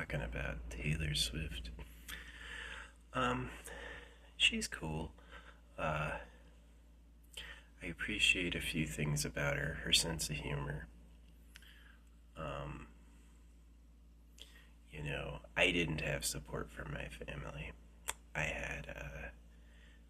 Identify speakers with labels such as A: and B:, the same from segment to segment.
A: talking about Taylor Swift. Um, she's cool. Uh, I appreciate a few things about her. Her sense of humor. Um, I didn't have support from my family. I had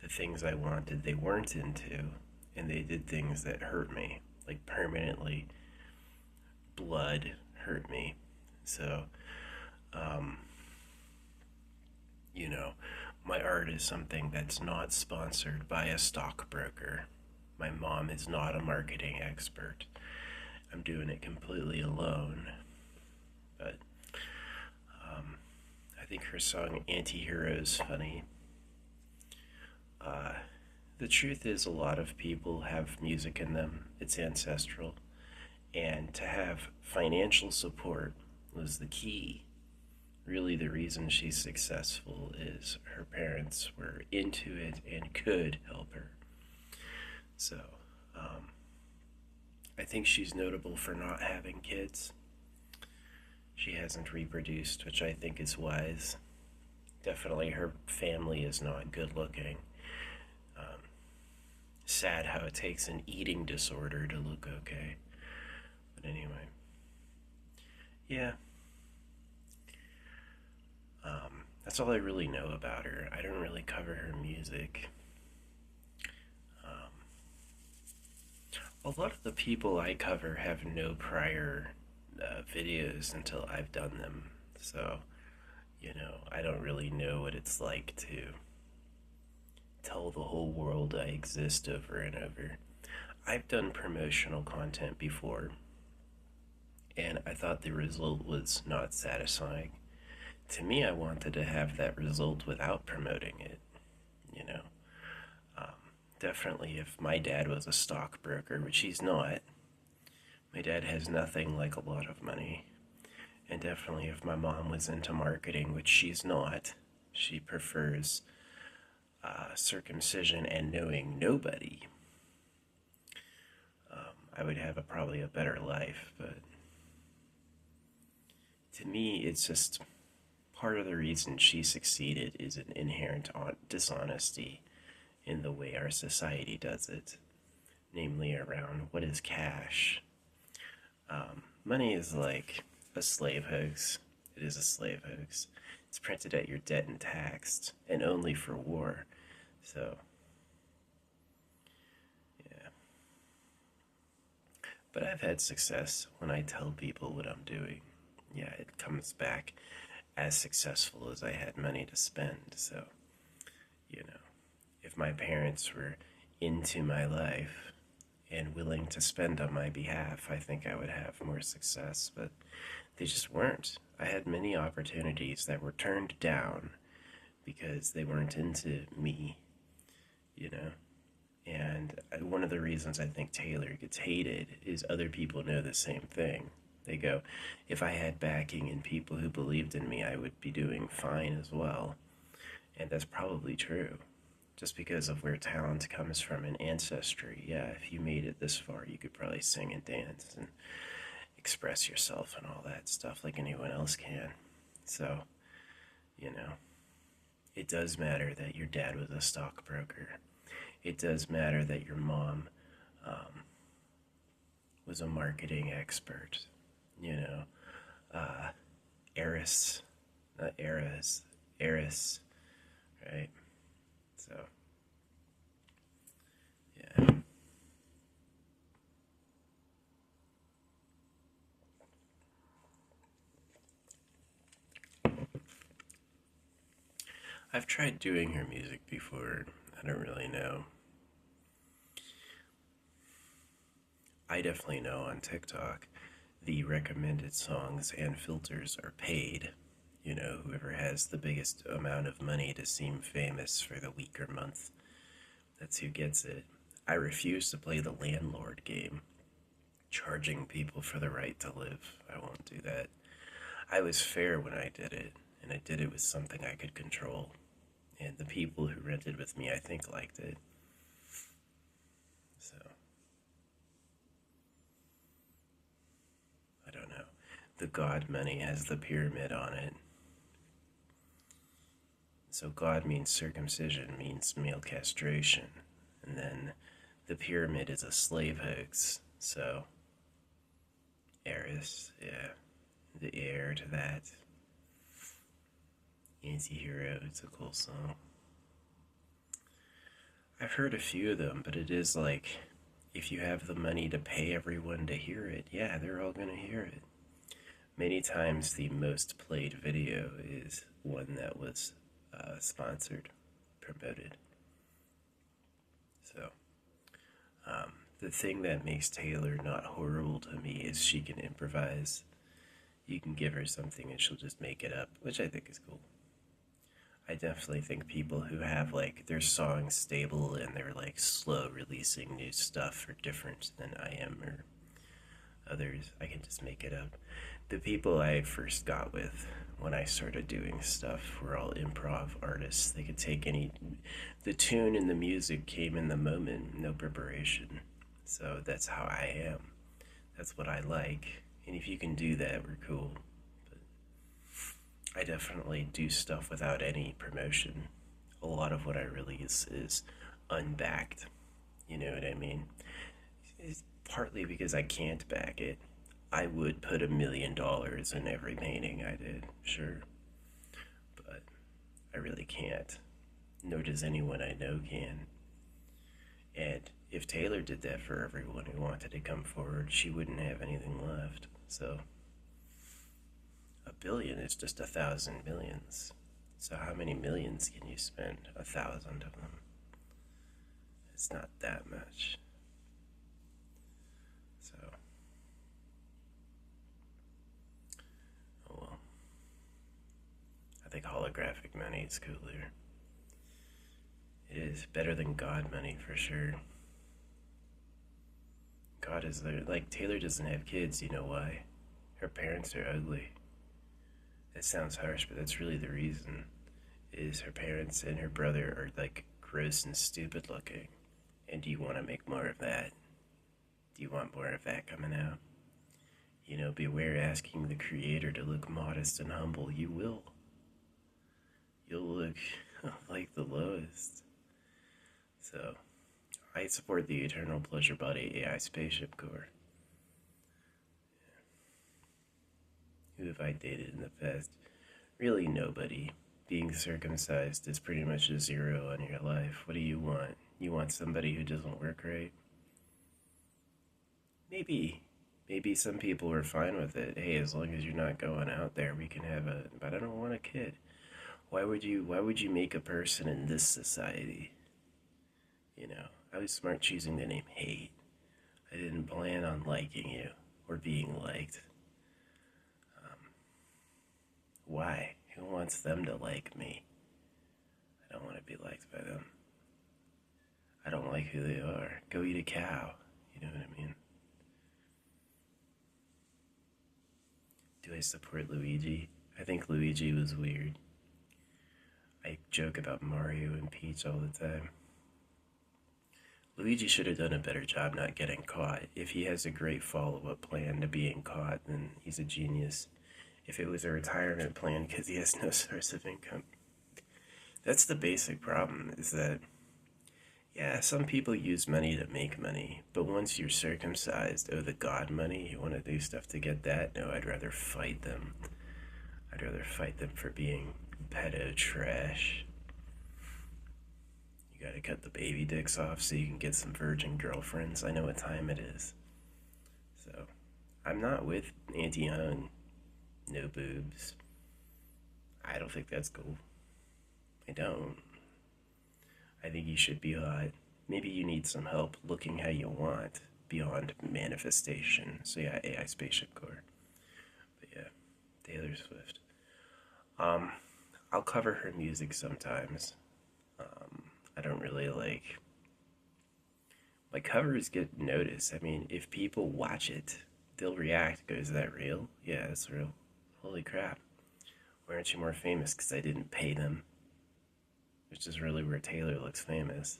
A: the things I wanted, they weren't into, and they did things that hurt me, like permanently. Blood hurt me. So, um, you know, my art is something that's not sponsored by a stockbroker. My mom is not a marketing expert. I'm doing it completely alone. But I think her song Anti-Hero is funny. Uh, the truth is, a lot of people have music in them, it's ancestral. And to have financial support was the key. Really, the reason she's successful is her parents were into it and could help her. So, um, I think she's notable for not having kids. She hasn't reproduced, which I think is wise. Definitely, her family is not good looking. Um, Sad how it takes an eating disorder to look okay. But anyway, yeah, that's all I really know about her. I don't really cover her music. Um, a lot of the people I cover have no prior videos until I've done them. So, I don't really know what it's like to tell the whole world I exist over and over. I've done promotional content before, and I thought the result was not satisfying. To me, I wanted to have that result without promoting it, you know. Um, Definitely, if my dad was a stockbroker, which he's not, my dad has nothing like a lot of money. And definitely, if my mom was into marketing, which she's not, she prefers circumcision and knowing nobody, I would have probably a better life. But to me, it's just part of the reason she succeeded is an inherent dishonesty in the way our society does it, namely around what is cash. Money is like a slave hoax. It is a slave hoax. It's printed at your debt and taxed, and only for war. So, yeah. But I've had success when I tell people what I'm doing. Yeah, it comes back as successful as I had money to spend. So, you know, if my parents were into my life and willing to spend on my behalf, I think I would have more success. But they just weren't. I had many opportunities that were turned down because they weren't into me, you know? And one of the reasons I think Taylor gets hated is other people know the same thing. They go, if I had backing and people who believed in me, I would be doing fine as well. And that's probably true. Just because of where talent comes from in ancestry, yeah, if you made it this far, you could probably sing and dance and express yourself and all that stuff like anyone else can. So, you know, it does matter that your dad was a stockbroker. It does matter that your mom um, was a marketing expert. You know, uh, heiress, not heiress, heiress, right? So, yeah. I've tried doing her music before. I don't really know. I definitely know on TikTok the recommended songs and filters are paid. Whoever has the biggest amount of money to seem famous for the week or month, that's who gets it. I refuse to play the landlord game, charging people for the right to live. I won't do that. I was fair when I did it, and I did it with something I could control. And the people who rented with me, I think, liked it. So, I don't know. the god money has the pyramid on it. So God means circumcision, means male castration. And then the pyramid is a slave hoax. So, heiress, yeah, the heir to that. Anti-hero, it's a cool song. I've heard a few of them, but it is like, if you have the money to pay everyone to hear it, yeah, they're all gonna hear it. Many times the most played video is one that was sponsored, promoted. So, the thing that makes Taylor not horrible to me is she can improvise. You can give her something and she'll just make it up, which I think is cool. I definitely think people who have like their songs stable and they're like slow releasing new stuff are different than I am or others. I can just make it up. The people I first got with when I started doing stuff were all improv artists. They could take the tune and the music came in the moment, no preparation. So that's how I am. That's what I like. And if you can do that, we're cool. But I definitely do stuff without any promotion. A lot of what I release is unbacked. You know what I mean? It's partly because I can't back it. I would put $1,000,000 in every painting I did, sure. But I really can't. Nor does anyone I know can. And if Taylor did that for everyone who wanted to come forward, she wouldn't have anything left. So, $1 billion is just 1,000 millions. So how many millions can you spend? 1,000 of them. It's not that much. So, oh well. I think holographic money is cooler. It is better than God money for sure. God is there. Like, Taylor doesn't have kids, you know why? Her parents are ugly. That sounds harsh, but that's really the reason. Is her parents and her brother are like gross and stupid looking. And do you want to make more of that? Do you want more of that coming out? You know, beware asking the creator to look modest and humble. You will. You'll look like the lowest. So, I support the Eternal Pleasure Body AI Spaceship Core. Who have I dated in the past? Really nobody. Being circumcised is pretty much a zero on your life. What do you want? You want somebody who doesn't work right? Maybe. Maybe some people are fine with it. Hey, as long as you're not going out there, we can have a... But I don't want a kid. Why would you make a person in this society? You know, I was smart choosing the name Hate. I didn't plan on liking you or being liked. Why? Who wants them to like me? I don't want to be liked by them. I don't like who they are. Go eat a cow. You know what I mean? Do I support Luigi? I think Luigi was weird. I joke about Mario and Peach all the time. Luigi should have done a better job not getting caught. If he has a great follow-up plan to being caught, then he's a genius. If it was a retirement plan because he has no source of income. That's the basic problem, is that, yeah, some people use money to make money, but once you're circumcised, oh, the god money, you want to do stuff to get that? No, I'd rather fight them. I'd rather fight them for being pedo trash. You gotta cut the baby dicks off so you can get some virgin girlfriends. I know what time it is. So, I'm not with anti-hung. No boobs. I don't think that's cool. I don't. I think you should be hot. Maybe you need some help looking how you want beyond manifestation. So yeah, AI Spaceship Core. But yeah, Taylor Swift. I'll cover her music sometimes. I don't really like... My covers get noticed. I mean, if people watch it, they'll react. Go, is that real? Yeah, it's real. Holy crap. Why aren't you more famous? Because I didn't pay them. Which is really where Taylor looks famous.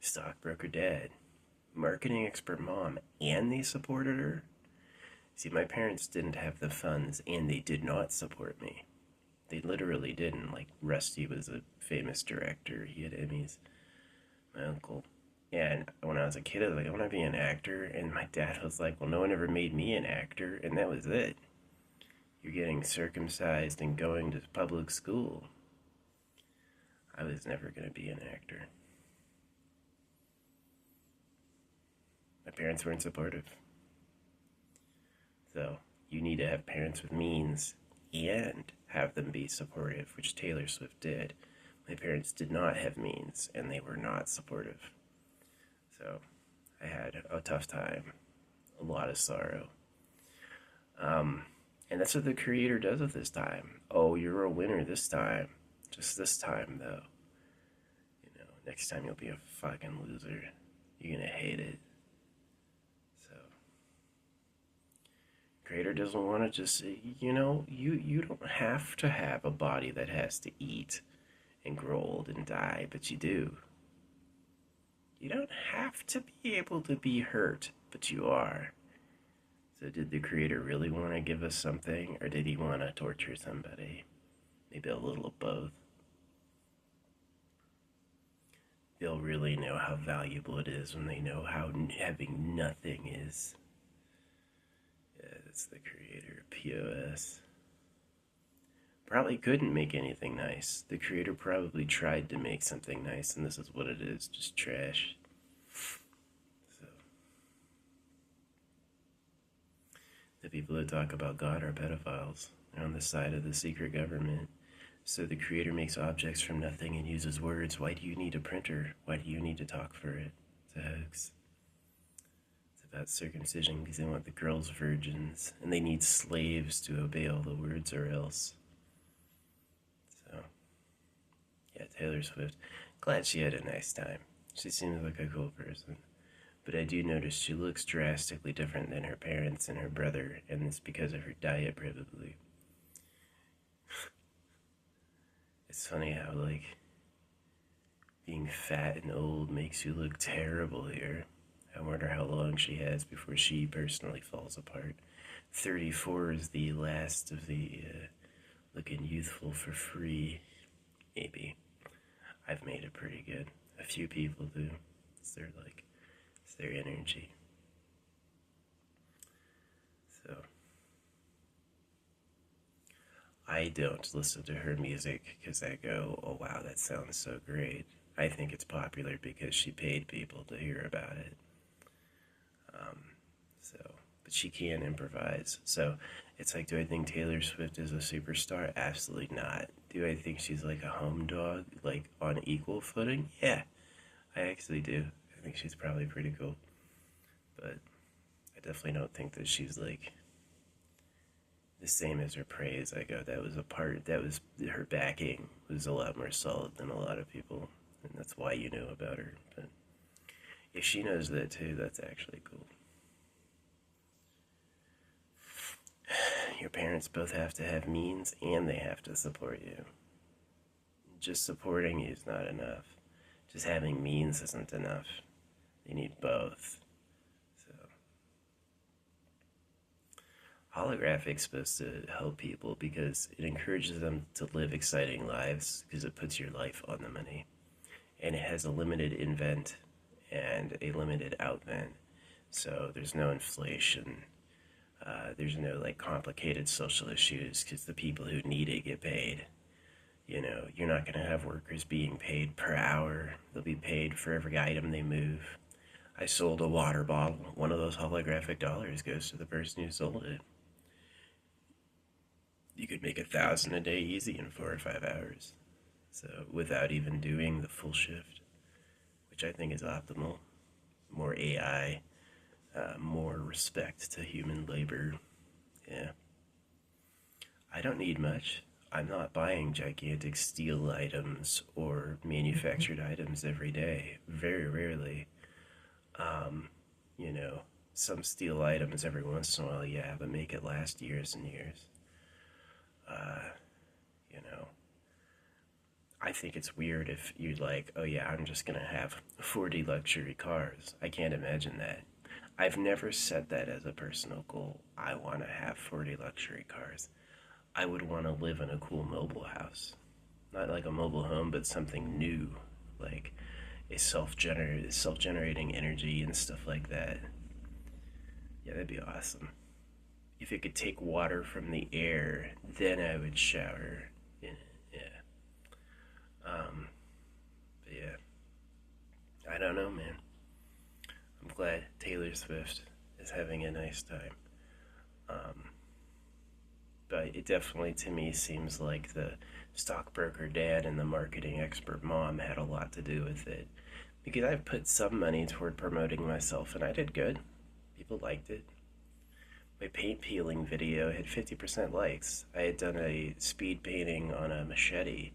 A: Stockbroker dad. Marketing expert mom. And they supported her? See, my parents didn't have the funds and they did not support me. They literally didn't. Like, Rusty was a famous director, he had Emmys. My uncle. Yeah, and when I was a kid, I was like, I want to be an actor. And my dad was like, well, no one ever made me an actor. And that was it. You're getting circumcised and going to public school. I was never going to be an actor. My parents weren't supportive. So you need to have parents with means and have them be supportive, which Taylor Swift did. My parents did not have means and they were not supportive. So I had a tough time, a lot of sorrow. And that's what the creator does with this time. Oh, you're a winner this time. Just this time, though. Next time you'll be a fucking loser. You're gonna hate it. So, creator doesn't want to just, you don't have to have a body that has to eat and grow old and die, but you do. You don't have to be able to be hurt, but you are. So did the creator really want to give us something, or did he want to torture somebody? Maybe a little of both. They'll really know how valuable it is when they know how having nothing is. Yeah, that's the creator, POS. Probably couldn't make anything nice. The creator probably tried to make something nice, and this is what it is, just trash. So, the people that talk about God are pedophiles. They're on the side of the secret government. So the creator makes objects from nothing and uses words. Why do you need a printer? Why do you need to talk for it? It's a hoax. It's about circumcision because they want the girls virgins. And they need slaves to obey all the words or else. So, yeah, Taylor Swift. Glad she had a nice time. She seems like a cool person. But I do notice she looks drastically different than her parents and her brother. And it's because of her diet, probably. It's funny how, being fat and old makes you look terrible here. I wonder how long she has before she personally falls apart. 34 is the last of the looking youthful for free. Maybe. I've made it pretty good. A few people do. It's their energy. So. I don't listen to her music because I go, oh wow, that sounds so great. I think it's popular because she paid people to hear about it. So, but she can improvise. So it's like, do I think Taylor Swift is a superstar? Absolutely not. Do I think she's like a home dog, like on equal footing? Yeah, I actually do. I think she's probably pretty cool. But I definitely don't think that she's like the same as her praise. I go, that was her backing was a lot more solid than a lot of people, and that's why you know about her. But if she knows that too, that's actually cool. Your parents both have to have means and they have to support you. Just supporting you is not enough. Just having means isn't enough. You need both. Holographic's supposed to help people because it encourages them to live exciting lives because it puts your life on the money. And it has a limited invent and a limited outvent. So there's no inflation. There's no complicated social issues because the people who need it get paid. You're not going to have workers being paid per hour. They'll be paid for every item they move. I sold a water bottle. One of those holographic dollars goes to the person who sold it. You could make 1,000 a day easy in 4 or 5 hours. So without even doing the full shift, which I think is optimal. More AI, more respect to human labor. Yeah. I don't need much. I'm not buying gigantic steel items or manufactured items every day. Very rarely. Some steel items every once in a while, yeah, but make it last years and years. I think it's weird if you're like, oh yeah, I'm just gonna have 40 luxury cars. I can't imagine that. I've never set that as a personal goal. I want to have 40 luxury cars. I would want to live in a cool mobile house. Not like a mobile home, but something new, like a self-generating energy and stuff like that. Yeah, that'd be awesome. If it could take water from the air, then I would shower in it. Yeah. But yeah, I don't know, man. I'm glad Taylor Swift is having a nice time. Um, but it definitely, to me, seems like the stockbroker dad and the marketing expert mom had a lot to do with it. Because I've put some money toward promoting myself, and I did good. People liked it. My paint peeling video had 50% likes. I had done a speed painting on a machete,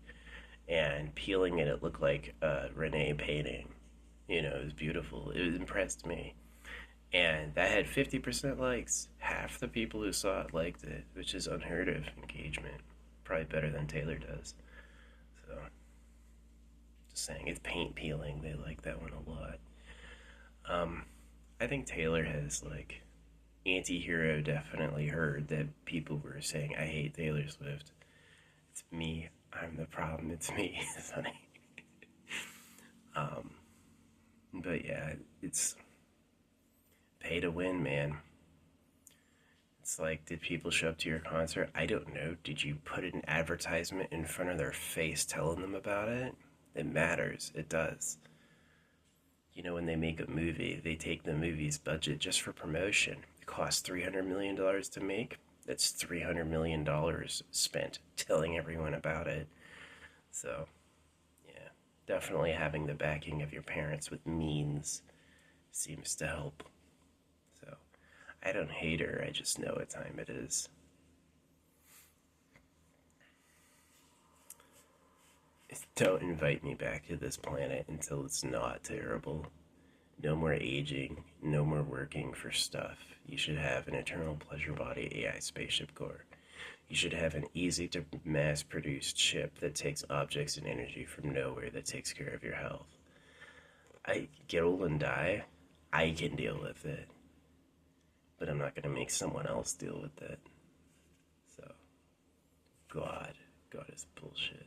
A: and peeling it, it looked like a Rene painting. It was beautiful. It impressed me. And that had 50% likes. Half the people who saw it liked it, which is unheard of engagement. Probably better than Taylor does. So, just saying, it's paint peeling. They like that one a lot. Um, I think Taylor has, like, anti-hero definitely heard that people were saying, I hate Taylor Swift. It's me. I'm the problem. It's me. Sonny. um, but yeah, it's pay to win, man. It's like, did people show up to your concert? I don't know. Did you put an advertisement in front of their face telling them about it? It matters. It does. When they make a movie, they take the movie's budget just for promotion. It costs $300 million to make. That's $300 million spent telling everyone about it. So, yeah, definitely having the backing of your parents with means seems to help. So, I don't hate her, I just know what time it is. Don't invite me back to this planet until it's not terrible. No more aging, no more working for stuff. You should have an eternal pleasure body AI spaceship core. You should have an easy to mass produce chip that takes objects and energy from nowhere that takes care of your health. I get old and die, I can deal with it. But I'm not going to make someone else deal with it. So, God is bullshit.